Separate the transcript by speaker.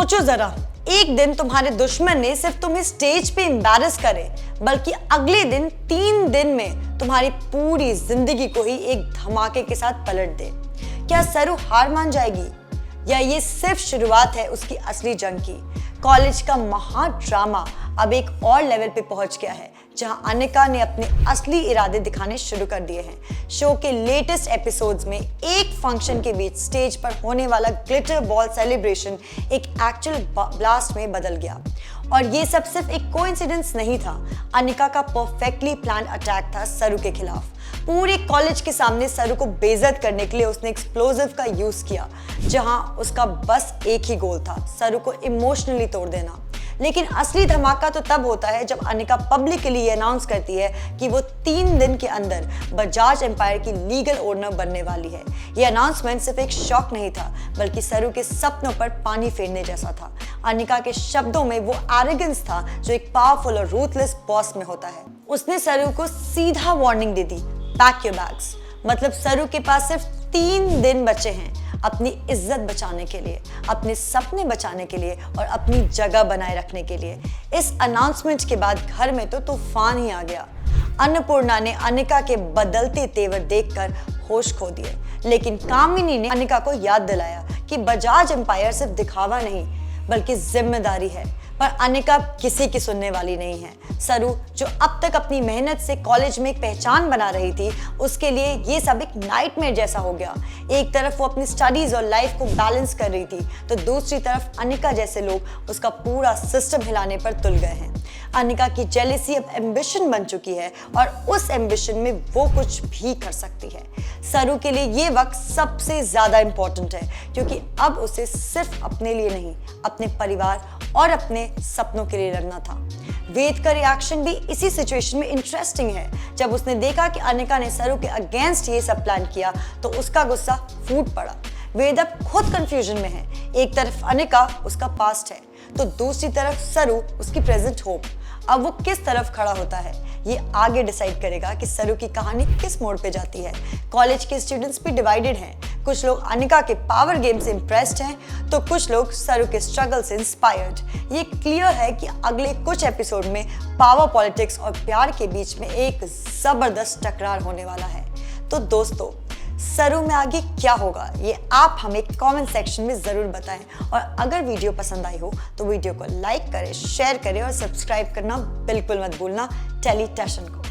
Speaker 1: सोचो जरा, एक दिन तुम्हारे दुश्मन ने सिर्फ तुम्हें स्टेज पे एम्बैरस करे, बल्कि अगले दिन 3 दिन में तुम्हारी पूरी जिंदगी को ही एक धमाके के साथ पलट दे। क्या सरू हार मान जाएगी, या ये सिर्फ शुरुआत है उसकी असली जंग की? कॉलेज का महा ड्रामा अब एक और लेवल पे पहुंच गया है, जहां अनिका ने अपने असली इरादे दिखाने शुरू कर दिए हैं। शो के लेटेस्ट एपिसोड्स में एक फंक्शन के बीच स्टेज पर होने वाला ग्लिटर बॉल सेलिब्रेशन एक एक्चुअल ब्लास्ट में बदल गया। और ये सब सिर्फ एक कोइंसिडेंस नहीं था, अनिका का परफेक्टली प्लान अटैक था सरू के खिलाफ। पूरे कॉलेज के सामने सरू को बेइज्जत करने के लिए उसने एक्सप्लोजिव का यूज किया, जहां उसका बस एक ही गोल था, सरू को इमोशनली तोड़ देना। लेकिन असली धमाका तो तब होता है जब अनिका पब्लिकली ये अनाउंस करती है कि वो 3 दिन के अंदर बजाज एम्पायर की लीगल ओनर बनने वाली है। ये अनाउंसमेंट सिर्फ एक शॉक नहीं था, बल्कि सरू के सपनों पर पानी फेरने जैसा था। अनिका के शब्दों में वो एरोगेंस था जो एक पावरफुल और रूथलेस बॉस में होता है। उसने सरू को सीधा warning they the, pack your bags. मतलब सरू के पास सिर्फ 3 दिन बचे हैं अपनी इज्जत बचाने के लिए, अपने सपने बचाने के लिए और अपनी जगह बनाए रखने के लिए। इस अनाउंसमेंट के बाद घर में तो तूफान ही आ गया। अन्नपूर्णा ने अनिका के बदलते तेवर देखकर होश खो दिए, लेकिन कामिनी ने अनिका को याद दिलाया कि बजाज एम्पायर सिर्फ दिखावा नहीं बल्कि जिम्मेदारी है। पर अनिका किसी की सुनने वाली नहीं है। सरू, जो अब तक अपनी मेहनत से कॉलेज में एक पहचान बना रही थी, उसके लिए ये सब एक नाइटमेयर जैसा हो गया। एक तरफ वो अपनी स्टडीज और लाइफ को बैलेंस कर रही थी, तो दूसरी तरफ अनिका जैसे लोग उसका पूरा सिस्टम हिलाने पर तुल गए हैं। अनिका की जेलेसी अब एम्बिशन बन चुकी है और उस एम्बिशन में वो कुछ भी कर सकती है। सरू के लिए ये वक्त सबसे ज्यादा इंपॉर्टेंट है, क्योंकि अब उसे सिर्फ अपने लिए नहीं, अपने परिवार और अपने सपनों के लिए लड़ना था। वेद का रिएक्शन भी इसी सिचुएशन में इंटरेस्टिंग है। जब उसने देखा कि अनिका ने सरू के अगेंस्ट ये सब प्लान किया, तो उसका गुस्सा फूट पड़ा। वेद अब खुद कंफ्यूजन में है। एक तरफ अनिका उसका पास्ट है, तो दूसरी तरफ सरू उसकी प्रेजेंट होप। अब वो किस तरफ खड़ा होता है, ये आगे डिसाइड करेगा कि सरू की कहानी किस मोड़ पे जाती है। कॉलेज के स्टूडेंट्स भी डिवाइडेड हैं। कुछ लोग अनिका के पावर गेम से इंप्रेस्ड हैं, तो कुछ लोग सरू के स्ट्रगल से इंस्पायर्ड। ये क्लियर है कि अगले कुछ एपिसोड में पावर पॉलिटिक्स और प्यार के बीच में एक जबरदस्त टकरार होने वाला है। तो दोस्तों, सरू में आगे क्या होगा, ये आप हमें कमेंट सेक्शन में ज़रूर बताएं। और अगर वीडियो पसंद आई हो तो वीडियो को लाइक करें, शेयर करें और सब्सक्राइब करना बिल्कुल मत भूलना टेली टैशन को।